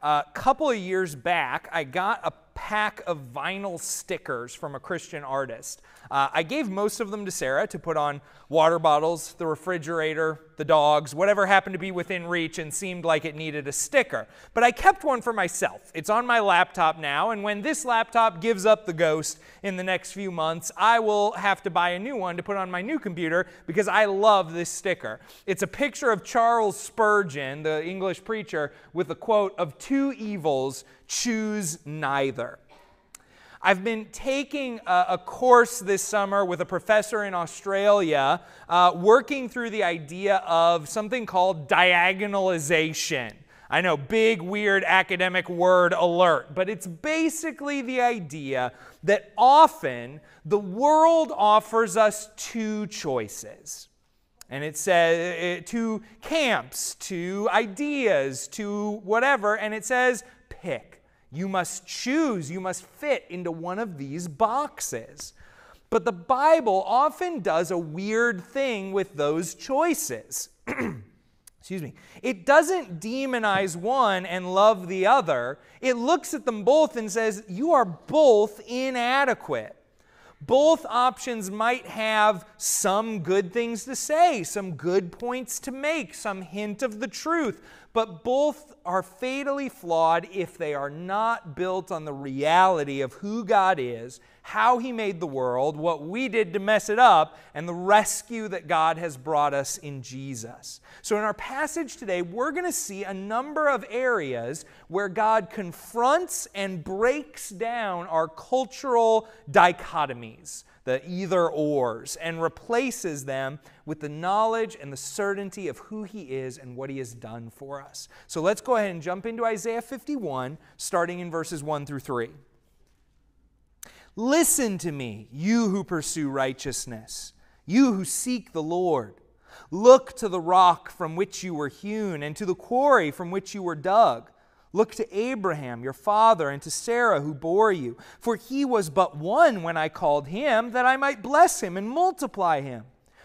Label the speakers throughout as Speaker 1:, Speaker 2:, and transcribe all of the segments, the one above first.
Speaker 1: A couple of years back, I got a pack of vinyl stickers from a Christian artist. I gave most of them to Sarah to put on water bottles, the refrigerator, the dogs, whatever happened to be within reach and seemed like it needed a sticker. But I kept one for myself. It's on my laptop now, and when this laptop gives up the ghost in the next few months, I will have to buy a new one to put on my new computer because I love this sticker. It's a picture of Charles Spurgeon, the English preacher, with the quote, "Of two evils, choose neither." I've been taking a course this summer with a professor in Australia working through the idea of something called diagonalization. I know, big, weird academic word alert, but it's basically the idea that often the world offers us two choices. And it says two camps, two ideas, two whatever, and it says pick. You must choose. You must fit into one of these boxes. But the Bible often does a weird thing with those choices. Excuse me. It doesn't demonize one and love the other. It looks at them both and says, you are both inadequate. Both options might have some good things to say, some good points to make, some hint of the truth, but both are fatally flawed if they are not built on the reality of who God is, how He made the world, what we did to mess it up, and the rescue that God has brought us in Jesus. So in our passage today, we're going to see a number of areas where God confronts and breaks down our cultural dichotomies, the either-ors, and replaces them with the knowledge and the certainty of who He is and what He has done for us. So let's go ahead and jump into Isaiah 51, starting in verses 1 through 3. Listen to me, you who pursue righteousness, you who seek the Lord. Look to the rock from which you were hewn, and to the quarry from which you were dug. Look to Abraham, your father, and to Sarah, who bore you. For he was but one when I called him, that I might bless him and multiply him.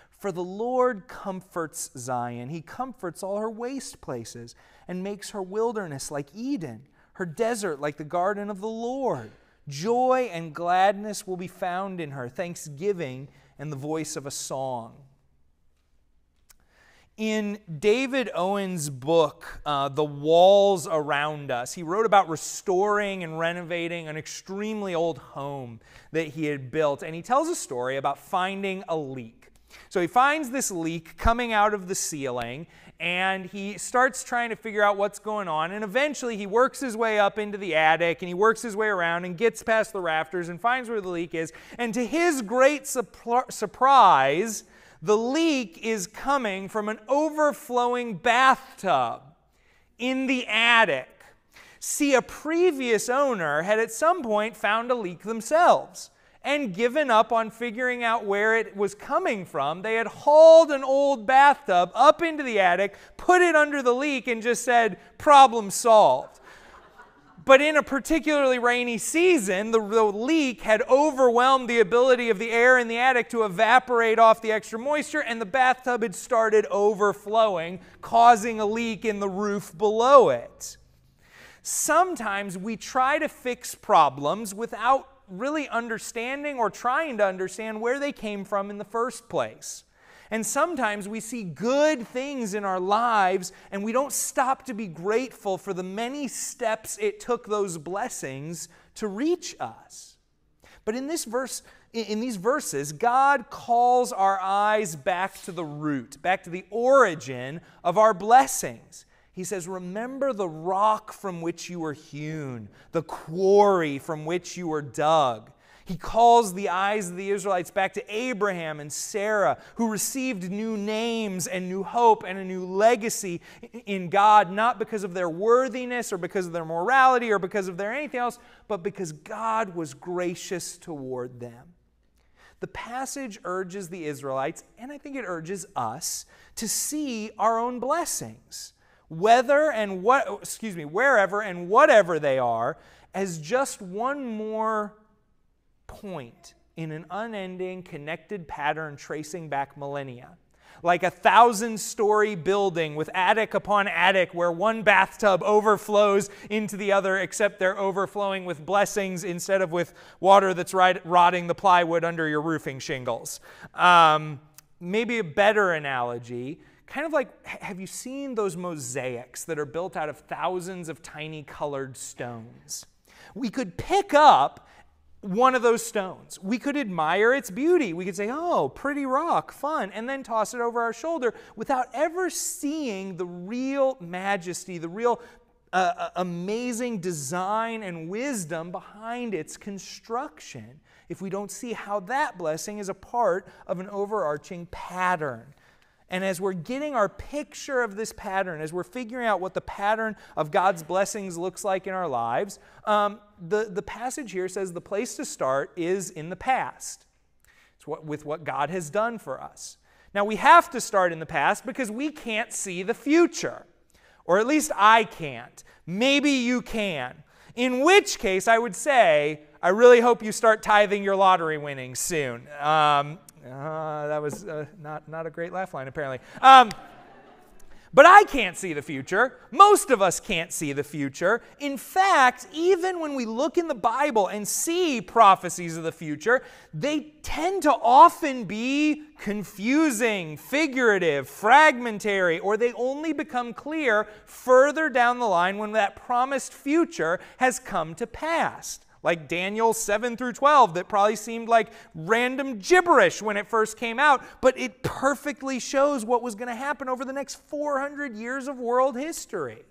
Speaker 1: For the Lord comforts Zion. He comforts all her waste places, and makes her wilderness like Eden, her desert like the garden of the Lord. Joy and gladness will be found in her, thanksgiving and the voice of a song. In David Owen's book, The Walls Around Us, he wrote about restoring and renovating an extremely old home that he had built. And he tells a story about finding a leak. So he finds this leak coming out of the ceiling, and he starts trying to figure out what's going on. And eventually he works his way up into the attic, and he works his way around and gets past the rafters and finds where the leak is. And to his great surprise, the leak is coming from an overflowing bathtub in the attic. See, a previous owner had at some point found a leak themselves and given up on figuring out where it was coming from. They had hauled an old bathtub up into the attic, put it under the leak, and just said, problem solved. But in a particularly rainy season, the leak had overwhelmed the ability of the air in the attic to evaporate off the extra moisture, and the bathtub had started overflowing, causing a leak in the roof below it. Sometimes we try to fix problems without really understanding or trying to understand where they came from in the first place. And sometimes we see good things in our lives and we don't stop to be grateful for the many steps it took those blessings to reach us. But in these verses, God calls our eyes back to the root, back to the origin of our blessings. He says, remember the rock from which you were hewn, the quarry from which you were dug. He calls the eyes of the Israelites back to Abraham and Sarah, who received new names and new hope and a new legacy in God, not because of their worthiness or because of their morality or because of their anything else, but because God was gracious toward them. The passage urges the Israelites, and I think it urges us, to see our own blessings, wherever and whatever they are, as just one more point in an unending, connected pattern tracing back millennia. like a 1,000-story building with attic upon attic where one bathtub overflows into the other, except they're overflowing with blessings instead of with water that's rotting the plywood under your roofing shingles. Maybe a better analogy, kind of like, have you seen those mosaics that are built out of thousands of tiny colored stones? We could pick up one of those stones. We could admire its beauty. We could say, oh, pretty rock, fun, and then toss it over our shoulder without ever seeing the real majesty, the real amazing design and wisdom behind its construction, if we don't see how that blessing is a part of an overarching pattern. And as we're getting our picture of this pattern, as we're figuring out what the pattern of God's blessings looks like in our lives, the passage here says the place to start is in the past. It's with what God has done for us. Now, we have to start in the past because we can't see the future. Or at least I can't. Maybe you can. In which case, I would say, I really hope you start tithing your lottery winnings soon. That was not a great laugh line, apparently. But I can't see the future. Most of us can't see the future. In fact, even when we look in the Bible and see prophecies of the future, they tend to often be confusing, figurative, fragmentary, or they only become clear further down the line when that promised future has come to pass. Like Daniel 7 through 12, that probably seemed like random gibberish when it first came out, but it perfectly shows what was going to happen over the next 400 years of world history.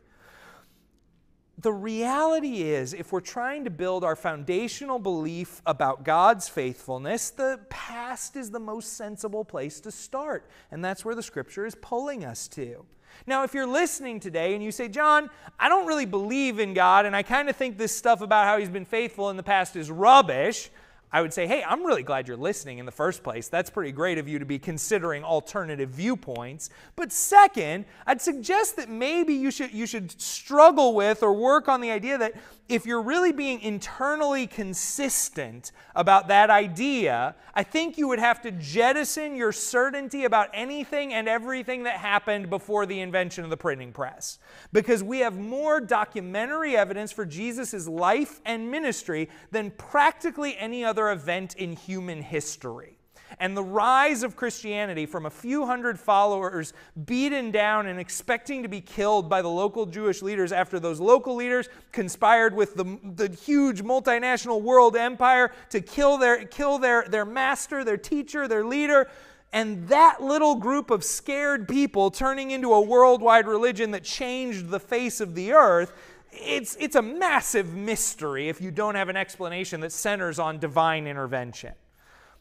Speaker 1: The reality is, if we're trying to build our foundational belief about God's faithfulness, the past is the most sensible place to start, and that's where the Scripture is pulling us to. Now, if you're listening today and you say, John, I don't really believe in God, and I kind of think this stuff about how He's been faithful in the past is rubbish, I would say, hey, I'm really glad you're listening in the first place. That's pretty great of you to be considering alternative viewpoints. But second, I'd suggest that maybe you should struggle with or work on the idea that if you're really being internally consistent about that idea, I think you would have to jettison your certainty about anything and everything that happened before the invention of the printing press. Because we have more documentary evidence for Jesus' life and ministry than practically any other event in human history. And the rise of Christianity from a few hundred followers beaten down and expecting to be killed by the local Jewish leaders after those local leaders conspired with the huge multinational world empire to kill their master, their teacher, their leader, and that little group of scared people turning into a worldwide religion that changed the face of the earth. It's a massive mystery if you don't have an explanation that centers on divine intervention.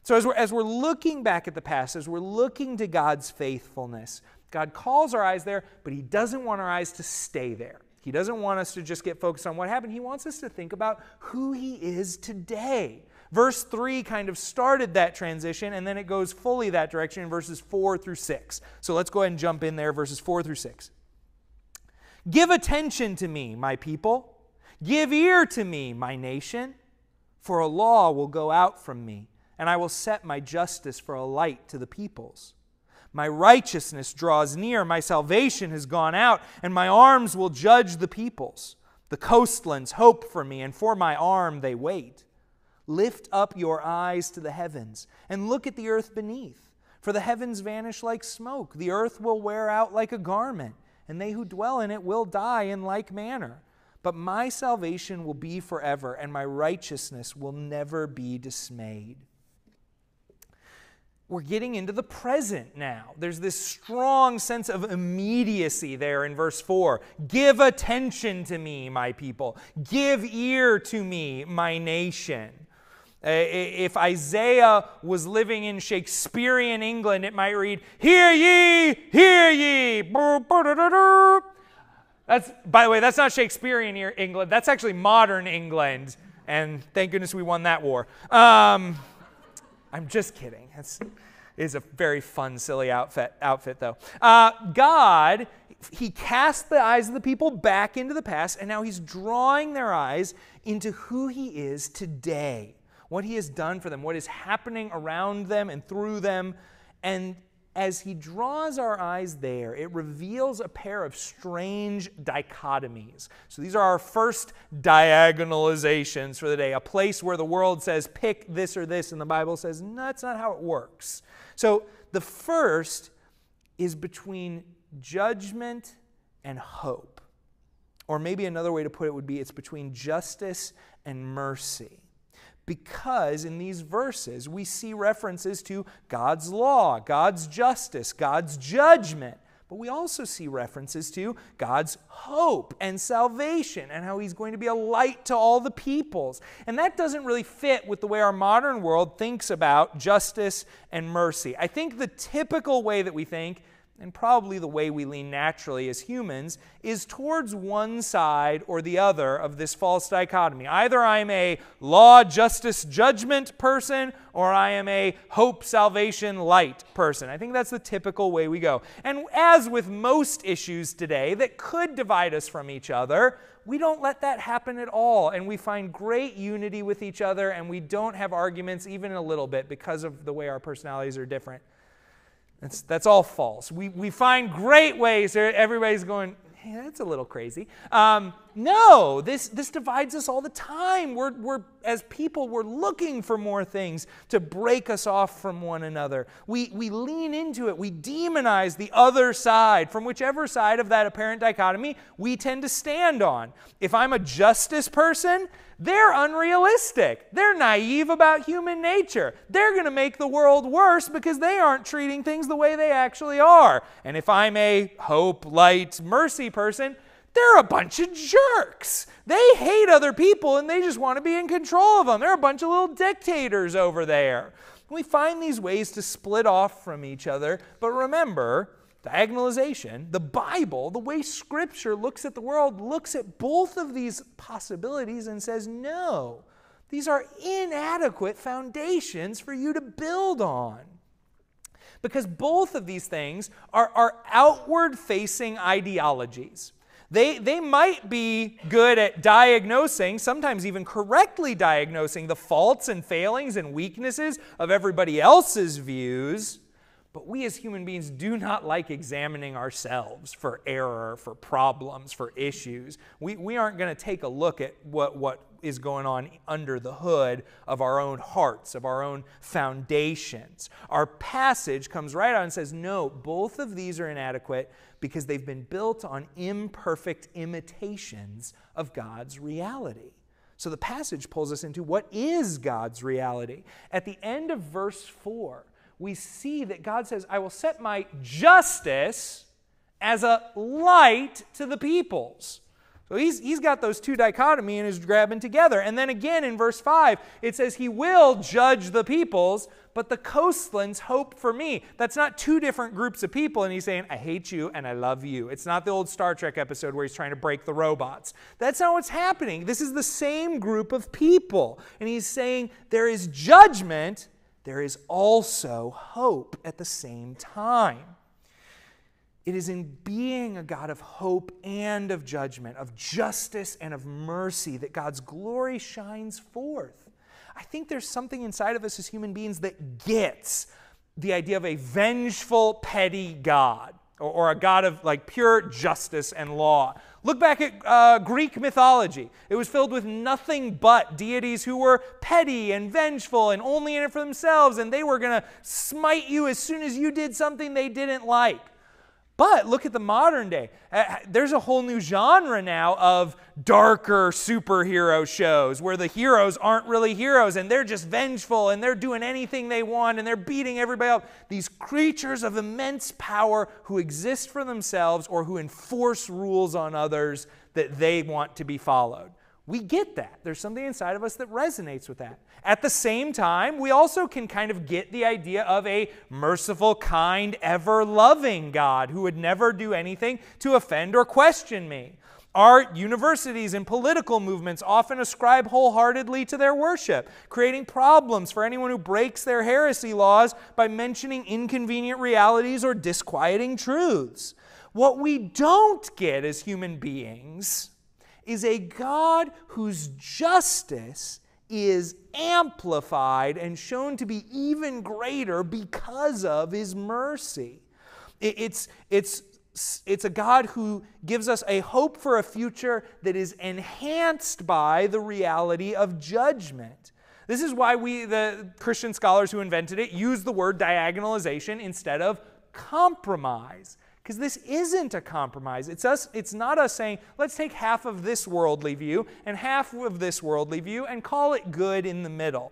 Speaker 1: So as we're looking back at the past, as we're looking to God's faithfulness, God calls our eyes there, but He doesn't want our eyes to stay there. He doesn't want us to just get focused on what happened. He wants us to think about who He is today. Verse 3 kind of started that transition, and then it goes fully that direction in verses 4 through 6. So let's go ahead and jump in there, verses 4 through 6. Give attention to me, my people. Give ear to me, my nation. For a law will go out from me, and I will set my justice for a light to the peoples. My righteousness draws near, my salvation has gone out, and my arms will judge the peoples. The coastlands hope for me, and for my arm they wait. Lift up your eyes to the heavens, and look at the earth beneath. For the heavens vanish like smoke, the earth will wear out like a garment, and they who dwell in it will die in like manner. But my salvation will be forever, and my righteousness will never be dismayed. We're getting into the present now. There's this strong sense of immediacy there in verse 4. Give attention to me, my people. Give ear to me, my nation. If Isaiah was living in Shakespearean England, it might read, hear ye, hear ye. That's, by the way, that's not Shakespearean England. That's actually modern England. And thank goodness we won that war. I'm just kidding. It is a very fun, silly outfit though. God, He cast the eyes of the people back into the past, and now He's drawing their eyes into who He is today, what He has done for them, what is happening around them and through them. And as he draws our eyes there, it reveals a pair of strange dichotomies. So these are our first diagonalizations for the day, a place where the world says pick this or this, and the Bible says, no, that's not how it works. So the first is between judgment and hope. Or maybe another way to put it would be it's between justice and mercy. Because in these verses, we see references to God's law, God's justice, God's judgment. But we also see references to God's hope and salvation and how he's going to be a light to all the peoples. And that doesn't really fit with the way our modern world thinks about justice and mercy. I think the typical way that we think, and probably the way we lean naturally as humans, is towards one side or the other of this false dichotomy. Either I'm a law, justice, judgment person, or I am a hope, salvation, light person. I think that's the typical way we go. And as with most issues today that could divide us from each other, we don't let that happen at all. And we find great unity with each other, and we don't have arguments even a little bit because of the way our personalities are different. That's all false. We find great ways. Everybody's going, hey, that's a little crazy. No, this divides us all the time. We're as people, we're looking for more things to break us off from one another. We lean into it. We demonize the other side, from whichever side of that apparent dichotomy we tend to stand on. If I'm a justice person, they're unrealistic. They're naive about human nature. They're going to make the world worse because they aren't treating things the way they actually are. And if I'm a hope, light, mercy person, they're a bunch of jerks. They hate other people and they just want to be in control of them. They're a bunch of little dictators over there. We find these ways to split off from each other. But remember, diagonalization, the Bible, the way Scripture looks at the world, looks at both of these possibilities and says, no, these are inadequate foundations for you to build on. Because both of these things are outward-facing ideologies. They might be good at diagnosing, sometimes even correctly diagnosing, the faults and failings and weaknesses of everybody else's views. But we as human beings do not like examining ourselves for error, for problems, for issues. We aren't going to take a look at what is going on under the hood of our own hearts, of our own foundations. Our passage comes right out and says, no, both of these are inadequate because they've been built on imperfect imitations of God's reality. So the passage pulls us into what is God's reality. At the end of verse 4, we see that God says, I will set my justice as a light to the peoples. So he's got those two dichotomy and is grabbing together. And then again in verse 5, it says he will judge the peoples, but the coastlands hope for me. That's not two different groups of people, and he's saying, I hate you and I love you. It's not the old Star Trek episode where he's trying to break the robots. That's not what's happening. This is the same group of people. And he's saying there is judgment, there is also hope at the same time. It is in being a God of hope and of judgment, of justice and of mercy, that God's glory shines forth. I think there's something inside of us as human beings that gets the idea of a vengeful, petty God, or a God of like pure justice and law. Look back at Greek mythology. It was filled with nothing but deities who were petty and vengeful and only in it for themselves, and they were going to smite you as soon as you did something they didn't like. But look at the modern day. There's a whole new genre now of darker superhero shows where the heroes aren't really heroes and they're just vengeful and they're doing anything they want and they're beating everybody up. These creatures of immense power who exist for themselves or who enforce rules on others that they want to be followed. We get that. There's something inside of us that resonates with that. At the same time, we also can kind of get the idea of a merciful, kind, ever-loving God who would never do anything to offend or question me. Our universities and political movements often ascribe wholeheartedly to their worship, creating problems for anyone who breaks their heresy laws by mentioning inconvenient realities or disquieting truths. What we don't get as human beings is a God whose justice is amplified and shown to be even greater because of his mercy. It's a God who gives us a hope for a future that is enhanced by the reality of judgment. This is why the Christian scholars who invented it, use the word diagonalization instead of compromise. Because this isn't a compromise. It's not us saying, let's take half of this worldly view and half of this worldly view and call it good in the middle.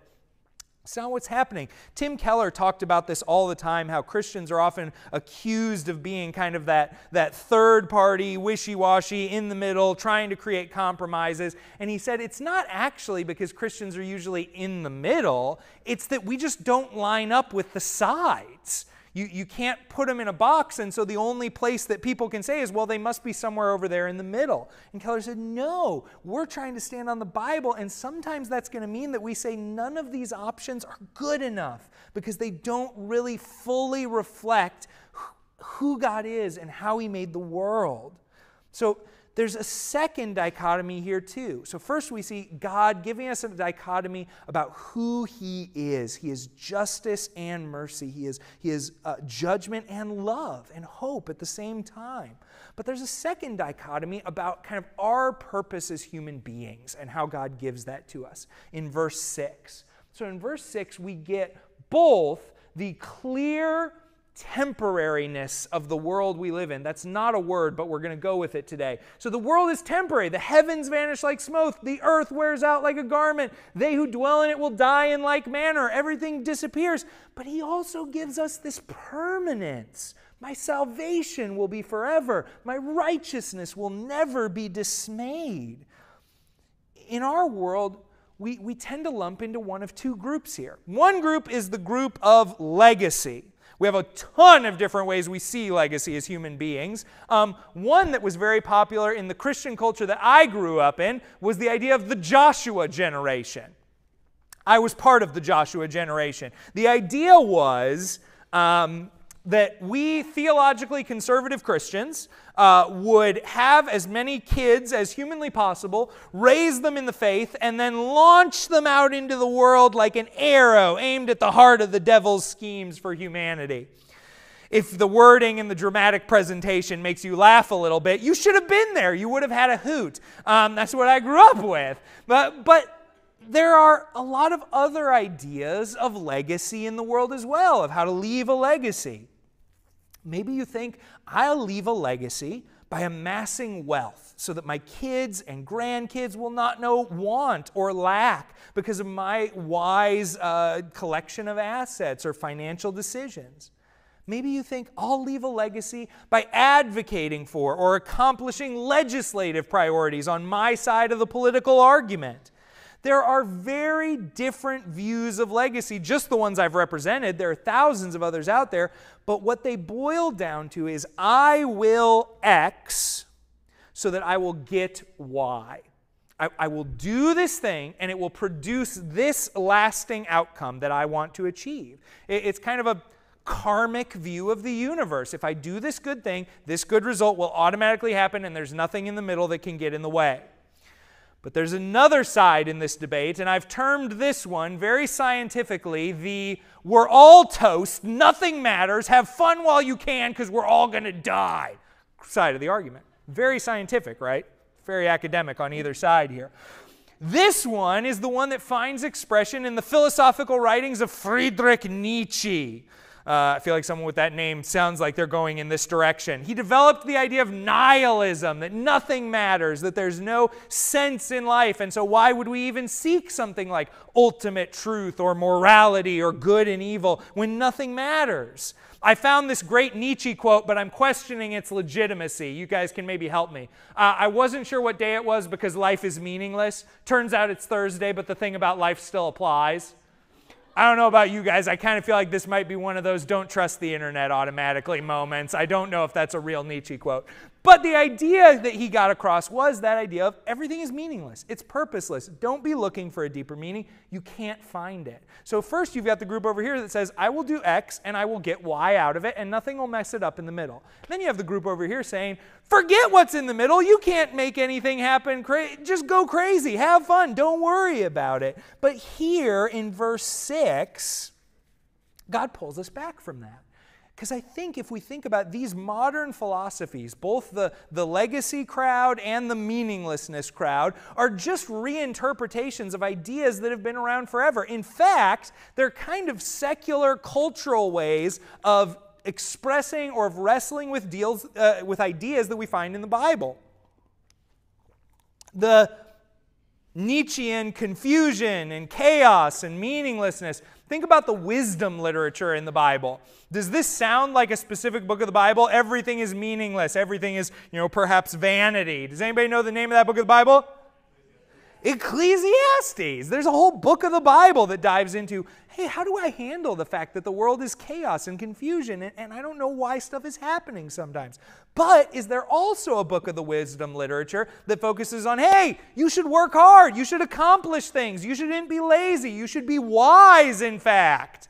Speaker 1: It's not what's happening. Tim Keller talked about this all the time, how Christians are often accused of being kind of that third party, wishy-washy, in the middle, trying to create compromises. And he said it's not actually because Christians are usually in the middle, it's that we just don't line up with the sides. You can't put them in a box, and so the only place that people can say is, well, they must be somewhere over there in the middle. And Keller said, no, we're trying to stand on the Bible, and sometimes that's going to mean that we say none of these options are good enough because they don't really fully reflect who God is and how he made the world. So there's a second dichotomy here too. So first we see God giving us a dichotomy about who he is. He is justice and mercy. He is judgment and love and hope at the same time. But there's a second dichotomy about kind of our purpose as human beings and how God gives that to us in verse 6. So in verse 6 we get both the clear temporariness of the world we live in. That's not a word, but we're going to go with it today. So the world is temporary. The heavens vanish like smoke. The earth wears out like a garment. They who dwell in it will die in like manner. Everything disappears. But he also gives us this permanence. My salvation will be forever. My righteousness will never be dismayed. In our world, we tend to lump into one of two groups here. One group is the group of legacy. We have a ton of different ways we see legacy as human beings. One that was very popular in the Christian culture that I grew up in was the idea of the Joshua generation. I was part of the Joshua generation. The idea was that we theologically conservative Christians would have as many kids as humanly possible, raise them in the faith, and then launch them out into the world like an arrow aimed at the heart of the devil's schemes for humanity. If the wording and the dramatic presentation makes you laugh a little bit, you should have been there. You would have had a hoot. That's what I grew up with. But there are a lot of other ideas of legacy in the world as well, of how to leave a legacy. Maybe you think, I'll leave a legacy by amassing wealth so that my kids and grandkids will not know want or lack because of my wise collection of assets or financial decisions. Maybe you think, I'll leave a legacy by advocating for or accomplishing legislative priorities on my side of the political argument. There are very different views of legacy, just the ones I've represented. There are thousands of others out there, but what they boil down to is I will X so that I will get Y. I will do this thing and it will produce this lasting outcome that I want to achieve. It's kind of a karmic view of the universe. If I do this good thing, this good result will automatically happen and there's nothing in the middle that can get in the way. But there's another side in this debate, and I've termed this one very scientifically the we're all toast, nothing matters, have fun while you can because we're all going to die side of the argument. Very scientific, right? Very academic on either side here. This one is the one that finds expression in the philosophical writings of Friedrich Nietzsche. I feel like someone with that name sounds like they're going in this direction. He developed the idea of nihilism, that nothing matters, that there's no sense in life, and so why would we even seek something like ultimate truth or morality or good and evil when nothing matters? I found this great Nietzsche quote, but I'm questioning its legitimacy. You guys can maybe help me. I wasn't sure what day it was because life is meaningless. Turns out it's Thursday, but the thing about life still applies. I don't know about you guys. I kind of feel like this might be one of those don't trust the internet automatically moments. I don't know if that's a real Nietzsche quote. But the idea that he got across was that idea of everything is meaningless. It's purposeless. Don't be looking for a deeper meaning. You can't find it. So first you've got the group over here that says, I will do X and I will get Y out of it and nothing will mess it up in the middle. Then you have the group over here saying, Forget what's in the middle. You can't make anything happen. Just go crazy. Have fun. Don't worry about it. But here in verse 6, God pulls us back from that. Because I think if we think about these modern philosophies, both the legacy crowd and the meaninglessness crowd are just reinterpretations of ideas that have been around forever. In fact, they're kind of secular cultural ways of expressing or of wrestling with ideas that we find in the Bible. The Nietzschean confusion and chaos and meaninglessness. Think about the wisdom literature in the Bible. Does this sound like a specific book of the Bible? Everything is meaningless. Everything is, perhaps vanity. Does anybody know the name of that book of the Bible? Ecclesiastes. There's a whole book of the Bible that dives into, hey, how do I handle the fact that the world is chaos and confusion and I don't know why stuff is happening sometimes? But is there also a book of the wisdom literature that focuses on, hey, you should work hard, you should accomplish things, you shouldn't be lazy, you should be wise, in fact?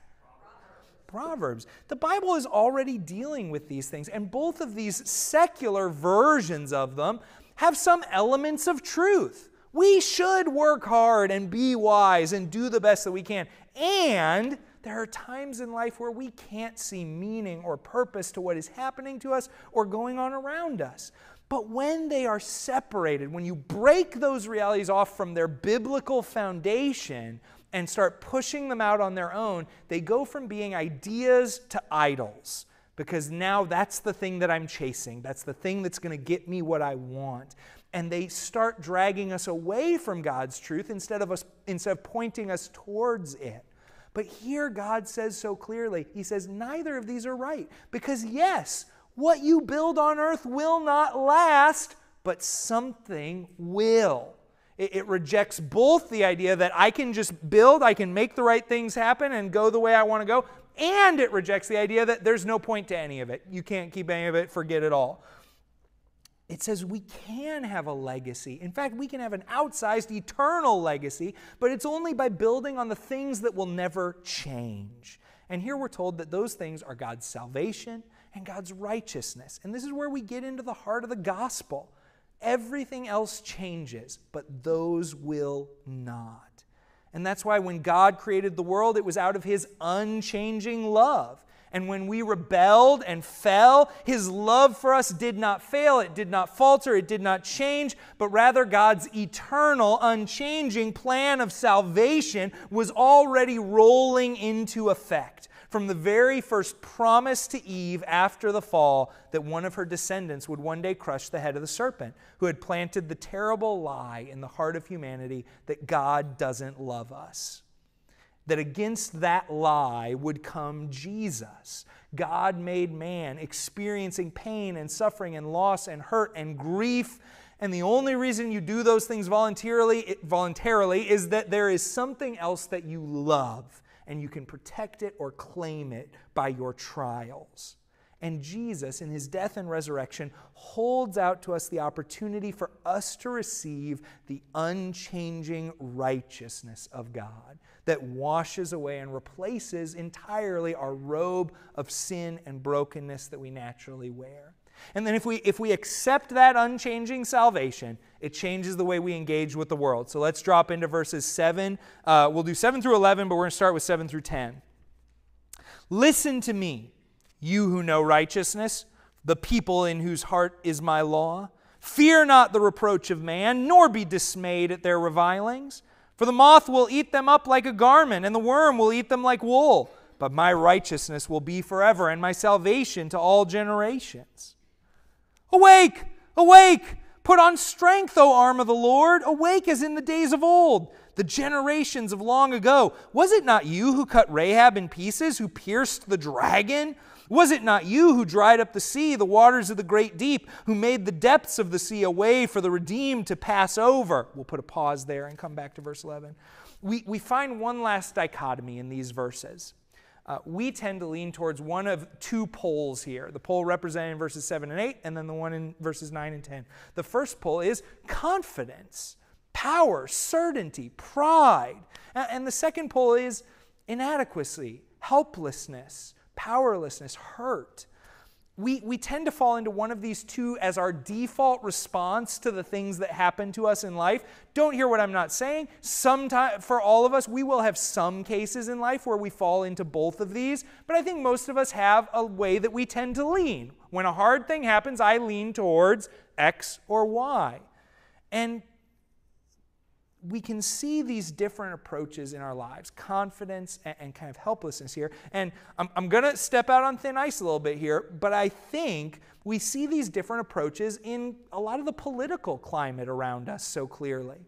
Speaker 1: Proverbs. The Bible is already dealing with these things, and both of these secular versions of them have some elements of truth. We should work hard and be wise and do the best that we can. And there are times in life where we can't see meaning or purpose to what is happening to us or going on around us. But when they are separated, when you break those realities off from their biblical foundation and start pushing them out on their own, they go from being ideas to idols. Because now that's the thing that I'm chasing. That's the thing that's going to get me what I want. And they start dragging us away from God's truth instead of pointing us towards it. But here God says so clearly, He says, neither of these are right. Because yes, what you build on earth will not last, but something will. It rejects both the idea that I can just build, I can make the right things happen and go the way I want to go, and it rejects the idea that there's no point to any of it. You can't keep any of it, forget it all. It says we can have a legacy. In fact, we can have an outsized, eternal legacy, but it's only by building on the things that will never change. And here we're told that those things are God's salvation and God's righteousness. And this is where we get into the heart of the gospel. Everything else changes, but those will not. And that's why when God created the world, it was out of His unchanging love. And when we rebelled and fell, His love for us did not fail, it did not falter, it did not change, but rather God's eternal, unchanging plan of salvation was already rolling into effect. From the very first promise to Eve after the fall that one of her descendants would one day crush the head of the serpent, who had planted the terrible lie in the heart of humanity that God doesn't love us. That against that lie would come Jesus, God made man, experiencing pain and suffering and loss and hurt and grief. And the only reason you do those things voluntarily is that there is something else that you love, and you can protect it or claim it by your trials. And Jesus, in His death and resurrection, holds out to us the opportunity for us to receive the unchanging righteousness of God that washes away and replaces entirely our robe of sin and brokenness that we naturally wear. And then if we accept that unchanging salvation, it changes the way we engage with the world. So let's drop into verses 7. We'll do 7 through 11, but we're going to start with 7 through 10. Listen to me, you who know righteousness, the people in whose heart is my law. Fear not the reproach of man, nor be dismayed at their revilings. For the moth will eat them up like a garment, and the worm will eat them like wool. But my righteousness will be forever, and my salvation to all generations. Awake, awake, put on strength, O arm of the Lord. Awake as in the days of old, the generations of long ago. Was it not you who cut Rahab in pieces, who pierced the dragon? Was it not you who dried up the sea, the waters of the great deep, who made the depths of the sea a way for the redeemed to pass over? We'll put a pause there and come back to verse 11. We find one last dichotomy in these verses. We tend to lean towards one of two poles here. The pole represented in verses 7 and 8, and then the one in verses 9 and 10. The first pole is confidence, power, certainty, pride. And the second pole is inadequacy, helplessness, powerlessness, hurt. we tend to fall into one of these two as our default response to the things that happen to us in life. Don't hear what I'm not saying. Sometime, for all of us, we will have some cases in life where we fall into both of these, but I think most of us have a way that we tend to lean. When a hard thing happens, I lean towards X or Y. And we can see these different approaches in our lives, confidence and kind of helplessness here. And I'm going to step out on thin ice a little bit here, but I think we see these different approaches in a lot of the political climate around us so clearly.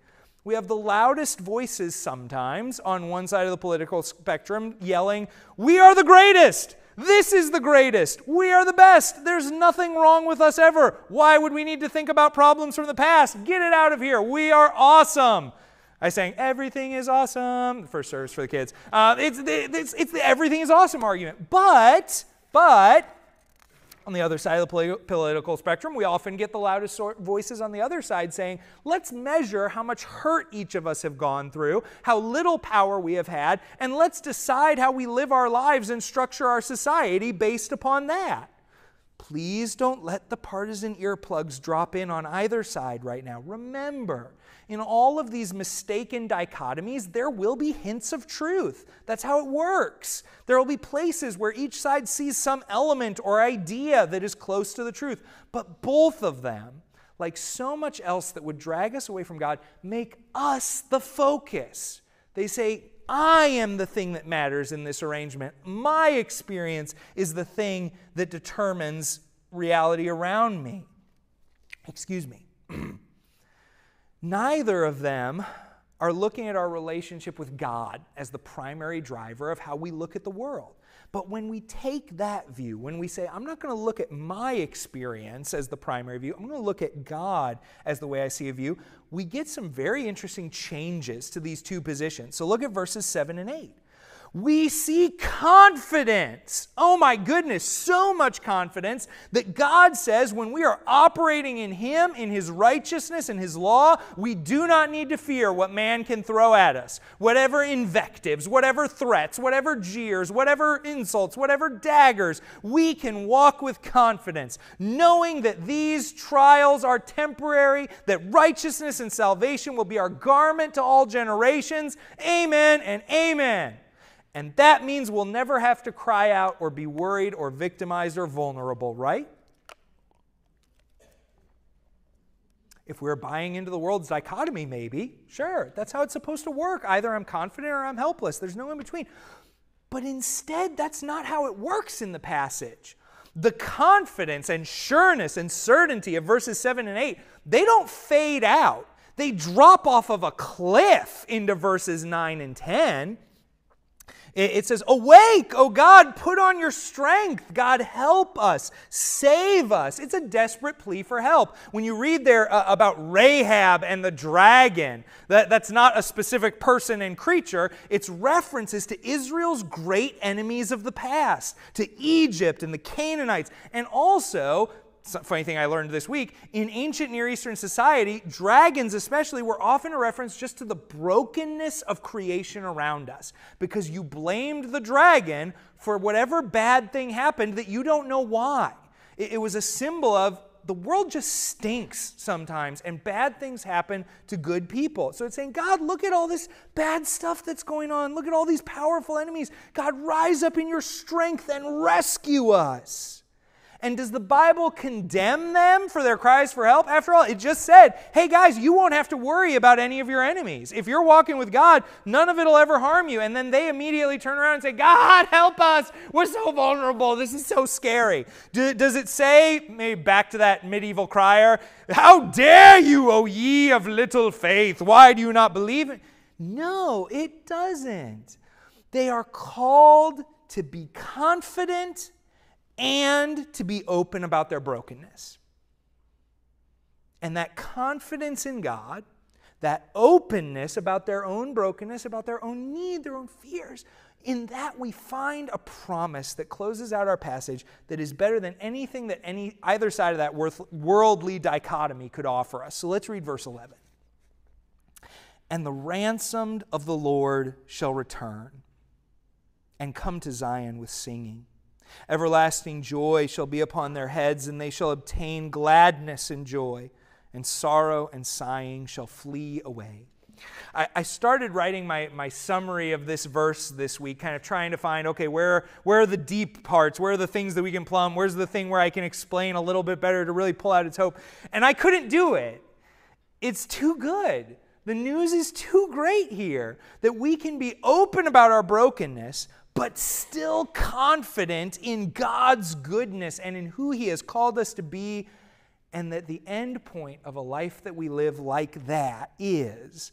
Speaker 1: We have the loudest voices sometimes on one side of the political spectrum yelling, "We are the greatest! This is the greatest! We are the best! There's nothing wrong with us ever! Why would we need to think about problems from the past? Get it out of here! We are awesome!" I sang, "Everything is awesome." The first service for the kids. It's the everything is awesome argument. But on the other side of the political spectrum, we often get the loudest voices on the other side saying, let's measure how much hurt each of us have gone through, how little power we have had, and let's decide how we live our lives and structure our society based upon that. Please don't let the partisan earplugs drop in on either side right now. Remember, in all of these mistaken dichotomies, there will be hints of truth. That's how it works. There will be places where each side sees some element or idea that is close to the truth. But both of them, like so much else that would drag us away from God, make us the focus. They say, I am the thing that matters in this arrangement. My experience is the thing that determines reality around me. Excuse me. Neither of them are looking at our relationship with God as the primary driver of how we look at the world. But when we take that view, when we say, I'm not going to look at my experience as the primary view, I'm going to look at God as the way I see a view, we get some very interesting changes to these two positions. So look at verses 7 and 8. We see confidence. Oh my goodness, so much confidence that God says when we are operating in Him, in His righteousness and His law, we do not need to fear what man can throw at us. Whatever invectives, whatever threats, whatever jeers, whatever insults, whatever daggers, we can walk with confidence, knowing that these trials are temporary, that righteousness and salvation will be our garment to all generations. Amen and amen. And that means we'll never have to cry out or be worried or victimized or vulnerable, right? If we're buying into the world's dichotomy, maybe, sure, that's how it's supposed to work. Either I'm confident or I'm helpless. There's no in between. But instead, that's not how it works in the passage. The confidence and sureness and certainty of verses 7 and 8, they don't fade out. They drop off of a cliff into verses 9 and 10. It says, awake, O God, put on your strength. God, help us, save us. It's a desperate plea for help. When you read there about Rahab and the dragon, that's not a specific person and creature. It's references to Israel's great enemies of the past, to Egypt and the Canaanites, and also, funny thing I learned this week, in ancient Near Eastern society, dragons especially were often a reference just to the brokenness of creation around us, because you blamed the dragon for whatever bad thing happened that you don't know why. It was a symbol of the world just stinks sometimes, and bad things happen to good people. So it's saying, God, look at all this bad stuff that's going on. Look at all these powerful enemies. God, rise up in your strength and rescue us. And does the Bible condemn them for their cries for help? After all, it just said, hey guys, you won't have to worry about any of your enemies. If you're walking with God, none of it will ever harm you. And then they immediately turn around and say, God, help us. We're so vulnerable. This is so scary. Does it say, maybe back to that medieval crier, how dare you, O ye of little faith? Why do you not believe? No, it doesn't. They are called to be confident and to be open about their brokenness. And that confidence in God, that openness about their own brokenness, about their own need, their own fears, in that we find a promise that closes out our passage that is better than anything that either side of that worldly dichotomy could offer us. So let's read verse 11. And the ransomed of the Lord shall return and come to Zion with singing. Everlasting joy shall be upon their heads, and they shall obtain gladness and joy, and sorrow and sighing shall flee away. I started writing my summary of this verse this week, kind of trying to find, okay, where are the deep parts? Where are the things that we can plumb? Where's the thing where I can explain a little bit better to really pull out its hope? And I couldn't do it. It's too good. The news is too great here that we can be open about our brokenness, but still confident in God's goodness and in who He has called us to be, and that the end point of a life that we live like that is,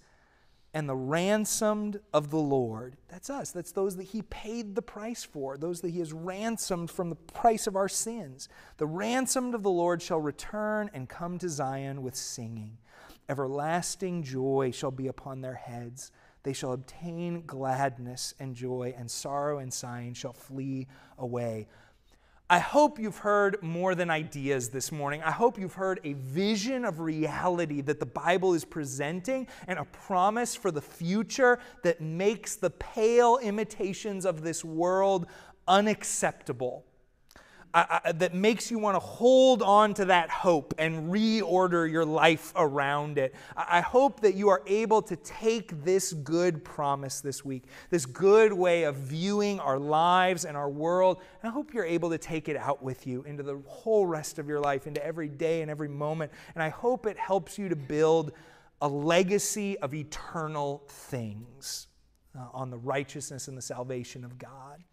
Speaker 1: and the ransomed of the Lord, that's us, that's those that He paid the price for, those that He has ransomed from the price of our sins. The ransomed of the Lord shall return and come to Zion with singing. Everlasting joy shall be upon their heads. They shall obtain gladness and joy, and sorrow and sighing shall flee away. I hope you've heard more than ideas this morning. I hope you've heard a vision of reality that the Bible is presenting and a promise for the future that makes the pale imitations of this world unacceptable. That makes you want to hold on to that hope and reorder your life around it. I hope that you are able to take this good promise this week, this good way of viewing our lives and our world, and I hope you're able to take it out with you into the whole rest of your life, into every day and every moment, and I hope it helps you to build a legacy of eternal things on the righteousness and the salvation of God.